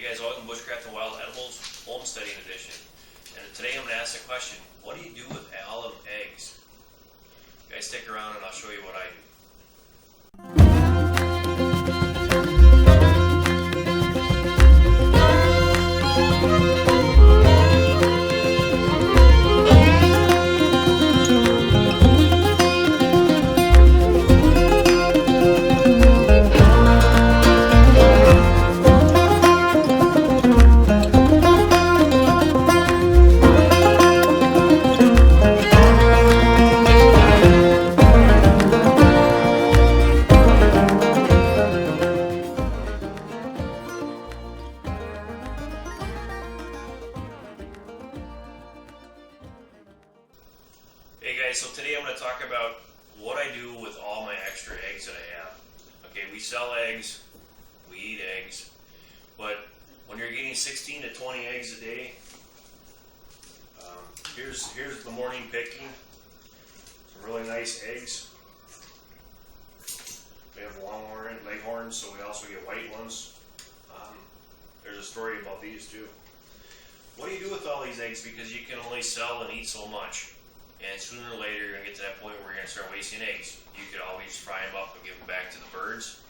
guys, welcome to Bushcraft and Wild Edibles, Homesteading Edition. And today I'm going to ask the question, what do you do with all them eggs? You guys stick around and I'll show you what I do. Hey guys, so today I'm going to talk about what I do with all my extra eggs that I have. Okay, we sell eggs, we eat eggs, but when you're getting 16 to 20 eggs a day, here's the morning picking. Some really nice eggs. We have longhorn, leghorns, so we also get white ones. There's a story about these too. What do you do with all these eggs? Because you can only sell and eat so much. And sooner or later, you're going to get to that point where you're going to start wasting eggs. You could always fry them up and give them back to the birds.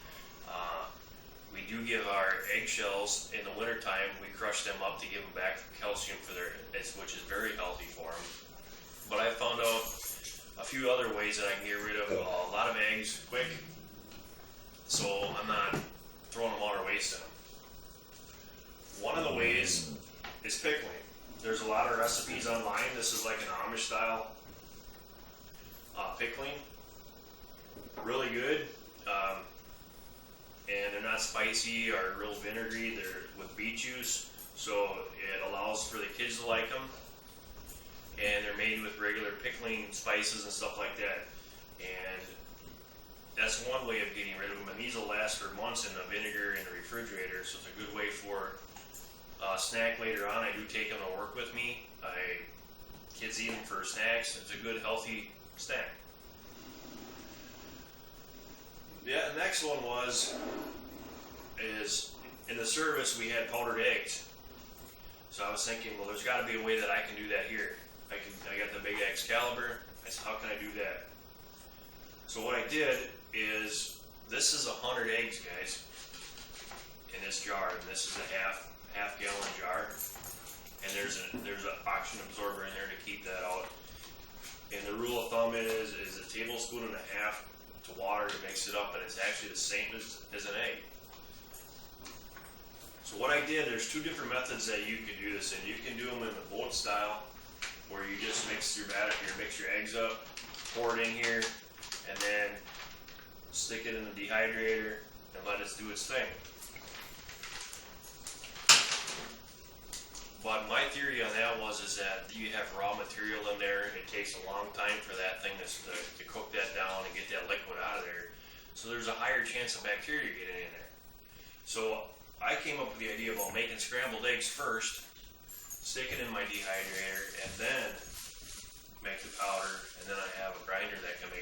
We do give our eggshells in the wintertime, we crush them up to give them back calcium for which is very healthy for them. But I found out a few other ways that I can get rid of a lot of eggs quick, so I'm not throwing them out or wasting them. One of the ways is pickling. There's a lot of recipes online. This is like an Amish style pickling. Really good. And they're not spicy or real vinegary. They're with beet juice, so it allows for the kids to like them. And they're made with regular pickling spices and stuff like that. And that's one way of getting rid of them. And these will last for months in the vinegar in the refrigerator, so it's a good way for snack later on. I do take them to work with me. Kids eat them for snacks. It's a good healthy snack. Yeah, the next one is in the service we had powdered eggs. So I was thinking, well, there's got to be a way that I can do that here. I got the big Excalibur. I said, how can I do that? So what I did is, this is 100 eggs, guys, in this jar, and this is a half gallon jar, and there's an oxygen absorber in there to keep that out. And the rule of thumb is a tablespoon and a half to water to mix it up, and it's actually the same as an egg. So what I did, there's two different methods that you can do this in. You can do them in the boat style, where you just mix your eggs up, pour it in here, and then stick it in the dehydrator and let it do its thing. But my theory on that is that you have raw material in there. It takes a long time for that thing to cook that down and get that liquid out of there. So there's a higher chance of bacteria getting in there. So I came up with the idea about making scrambled eggs first, stick it in my dehydrator, and then make the powder. And then I have a grinder that can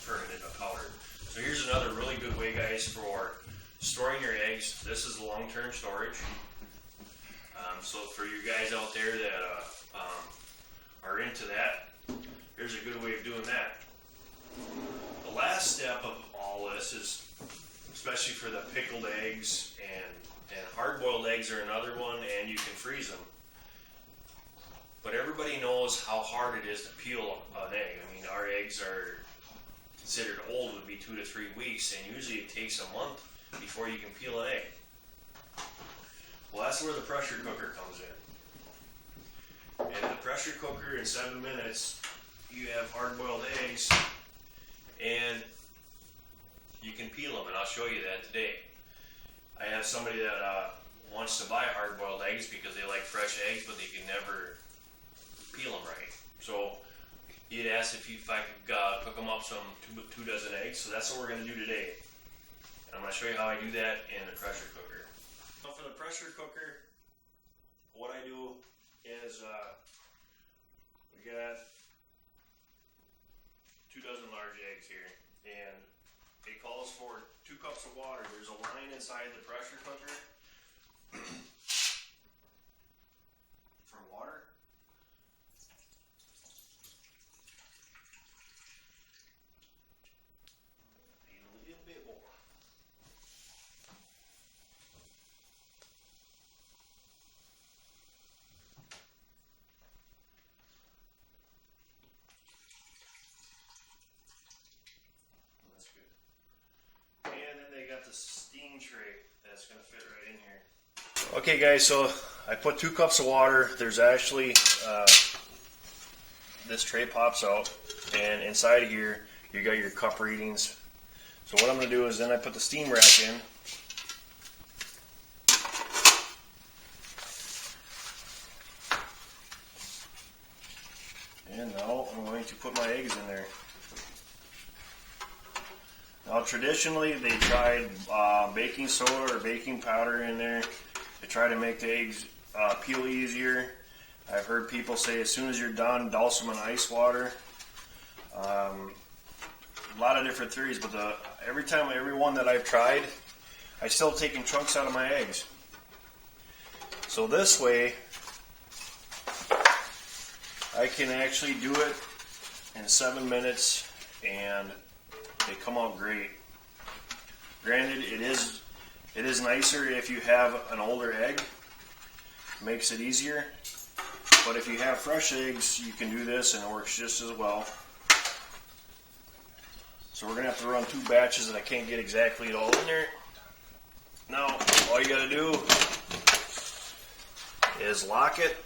turn it into powder. So here's another really good way, guys, for storing your eggs. This is long-term storage. So for you guys out there that are into that, here's a good way of doing that. The last step of all this is, especially for the pickled eggs and hard-boiled eggs are another one, and you can freeze them. But everybody knows how hard it is to peel an egg. I mean, our eggs are considered old, would be 2 to 3 weeks, and usually it takes a month before you can peel an egg. Well, that's where the pressure cooker comes in. In the pressure cooker, in 7 minutes, you have hard-boiled eggs, and you can peel them, and I'll show you that today. I have somebody that wants to buy hard-boiled eggs because they like fresh eggs, but they can never peel them right. So he had asked if I could cook them up some 2 dozen eggs, so that's what we're going to do today. And I'm going to show you how I do that in the pressure cooker. So for the pressure cooker, what I do is we got 2 dozen large eggs here, and it calls for 2 cups of water. There's a line inside the pressure cooker the steam tray that's going to fit right in here. Okay guys, so I put 2 cups of water. There's actually, this tray pops out, and inside of here you got your cup readings. So what I'm going to do is then I put the steam rack in. And now I'm going to put my eggs in there. Now traditionally they tried baking soda or baking powder in there to try to make the eggs peel easier. I've heard people say as soon as you're done, douse them in ice water. A lot of different theories, but every one that I've tried, I still taking chunks out of my eggs. So this way, I can actually do it in 7 minutes, and they come out great. Granted, it is nicer if you have an older egg. Makes it easier. But if you have fresh eggs, you can do this and it works just as well. So we're going to have to run 2 batches that I can't get exactly it all in there. Now, all you got to do is lock it.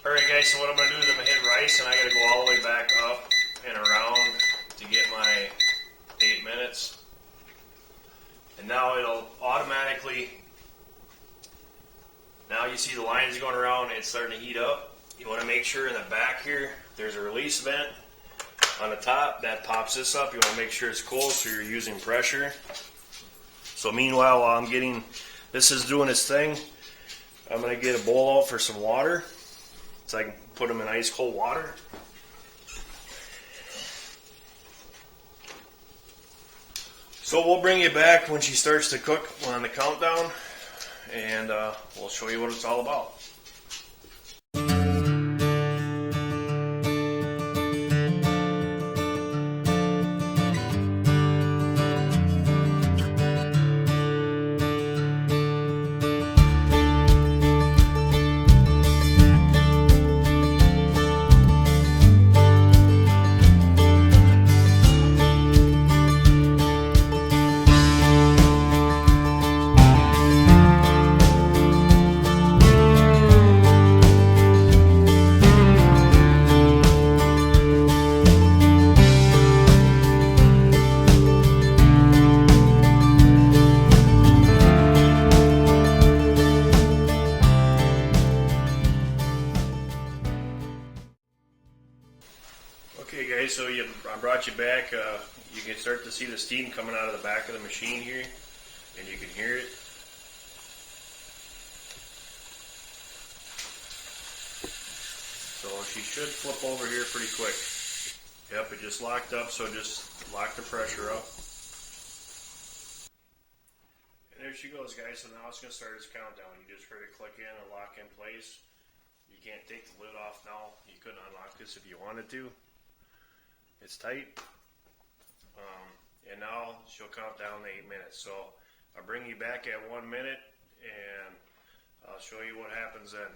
Alright guys, so what I'm going to do is I'm going to hit rice, and I got to go all the way back up and around to get my 8 minutes. And now it'll automatically, now you see the lines going around, it's starting to heat up. You want to make sure in the back here, there's a release vent on the top that pops this up. You want to make sure it's cool so you're using pressure. So meanwhile, while this is doing its thing, I'm going to get a bowl out for some water so I can put them in ice cold water. So we'll bring you back when she starts to cook on the countdown, and we'll show you what it's all about. Okay guys, so I brought you back. You can start to see the steam coming out of the back of the machine here, and you can hear it. So she should flip over here pretty quick. Yep, it just locked up, so just lock the pressure up. And there she goes guys, so now it's going to start its countdown. You just heard it click in and lock in place. You can't take the lid off now. You couldn't unlock this if you wanted to. It's tight. And now she'll count down to 8 minutes. So I'll bring you back at 1 minute and I'll show you what happens then.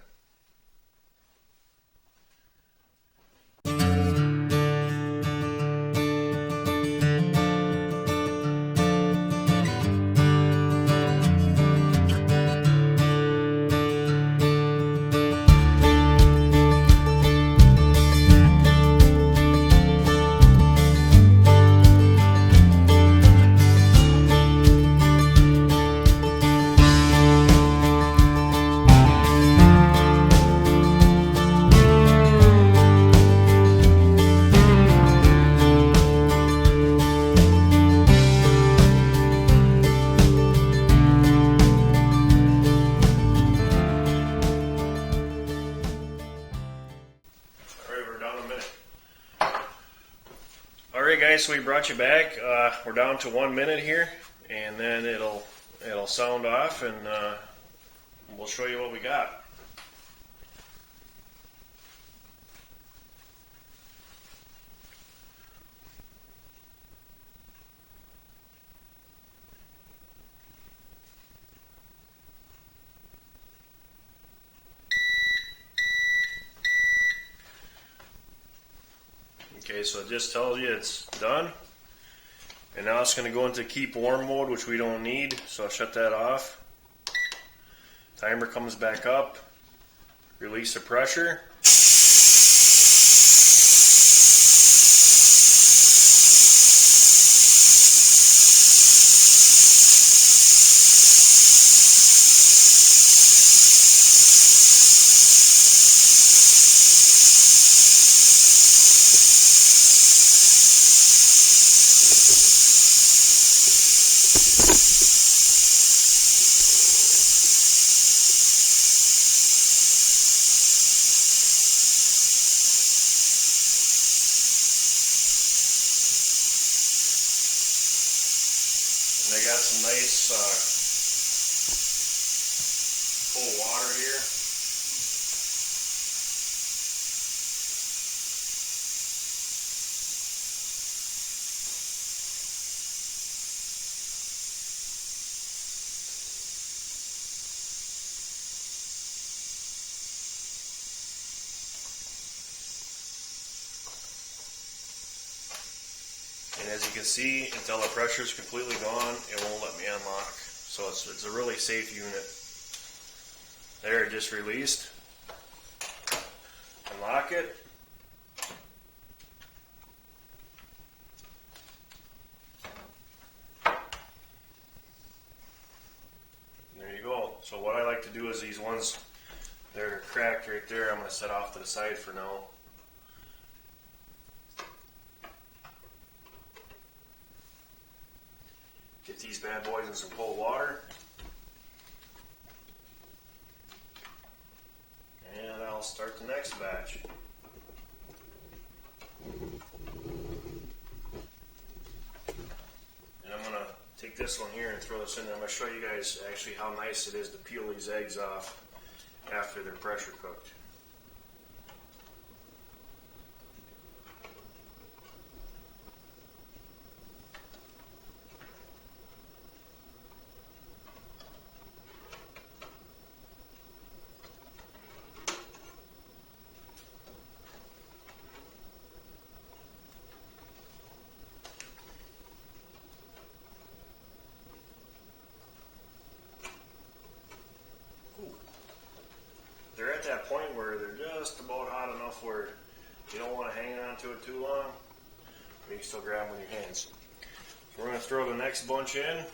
Alright guys, so we brought you back. We're down to 1 minute here, and then it'll sound off, and we'll show you what we got. so it just tells you it's done. And now it's going to go into keep warm mode, which we don't need, so I'll shut that off. Timer comes back up. Release the pressure. And I got some nice cold water here. And as you can see, until the pressure is completely gone, it won't let me unlock. So it's a really safe unit. There, it just released. Unlock it. And there you go. So what I like to do is these ones, they're cracked right there. I'm going to set off to the side for now. Get these bad boys in some cold water. And I'll start the next batch. And I'm going to take this one here and throw this in there. I'm going to show you guys actually how nice it is to peel these eggs off after they're pressure cooked. They're at that point where they're just about hot enough where you don't want to hang on to it too long, but you can still grab them with your hands. So we're going to throw the next bunch in.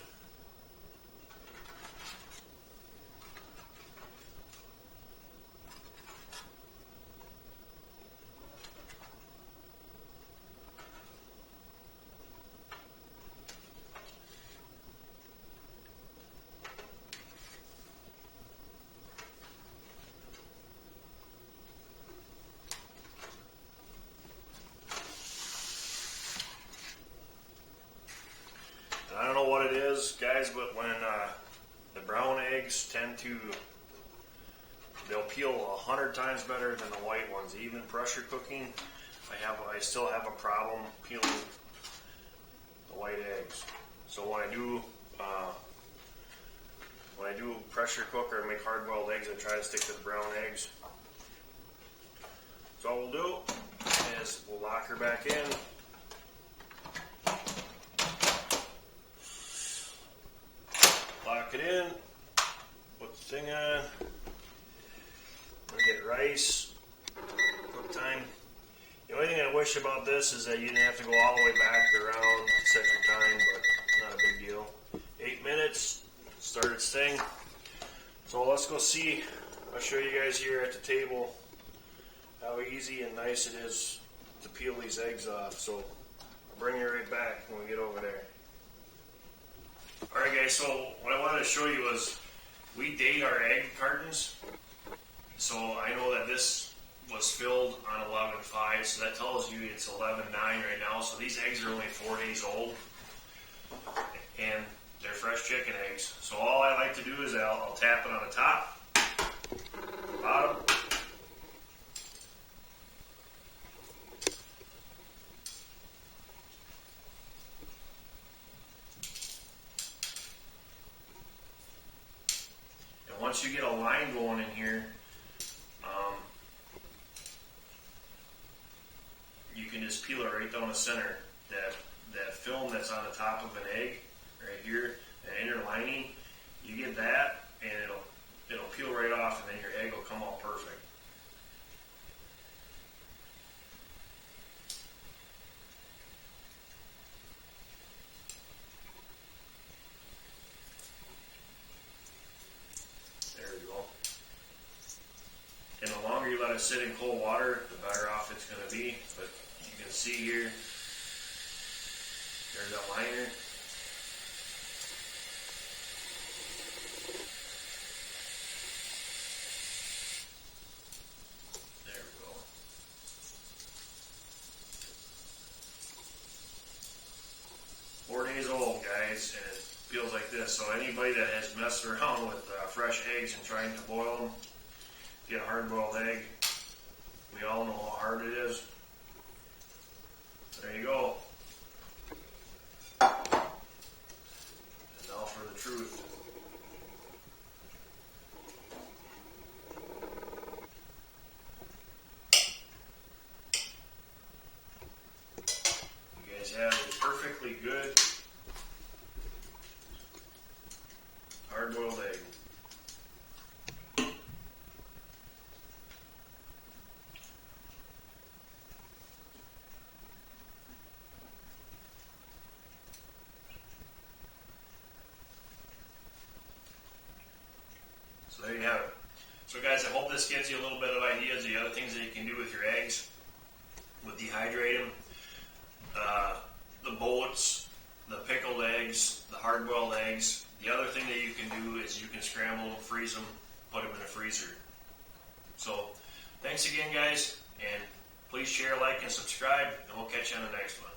I don't know what it is, guys, but when the brown eggs they'll peel 100 times better than the white ones. Even pressure cooking, I still have a problem peeling the white eggs. So when I do pressure cook or make hard-boiled eggs, I try to stick to the brown eggs. So all we'll do is we'll lock her back in. Lock it in, put the thing on, get rice, cook time. The only thing I wish about this is that you didn't have to go all the way back around the second time, but not a big deal. 8 minutes, start its thing. So let's go see, I'll show you guys here at the table how easy and nice it is to peel these eggs off. So I'll bring you right back when we get over there. Alright guys, so what I wanted to show you was we date our egg cartons. So I know that this was filled on 11/5, so that tells you it's 11/9 right now. So these eggs are only 4 days old, and they're fresh chicken eggs. So all I like to do is I'll tap it on the top, bottom, once you get a line going in here, you can just just peel it right down the center. That film that's on the top of an egg, right here, that inner lining, you get that, and it'll peel right off, and then your egg will come out perfect. There we go. And the longer you let it sit in cold water, the better off it's going to be. But you can see here, there's that liner. There we go. Four days old, guys, and it feels like this. So anybody that has messed around with fresh eggs and trying to boil them, get a hard-boiled egg. We all know how hard it is. There you go. And now for the truth. You guys have a perfectly good hard-boiled egg. So there you have it. So guys, I hope this gives you a little bit of ideas of the other things that you can do with your eggs, with dehydrating, the boats, the pickled eggs, the hard-boiled eggs. The other thing that you can do is you can scramble them, freeze them, put them in a freezer. So thanks again, guys, and please share, like, and subscribe, and we'll catch you on the next one.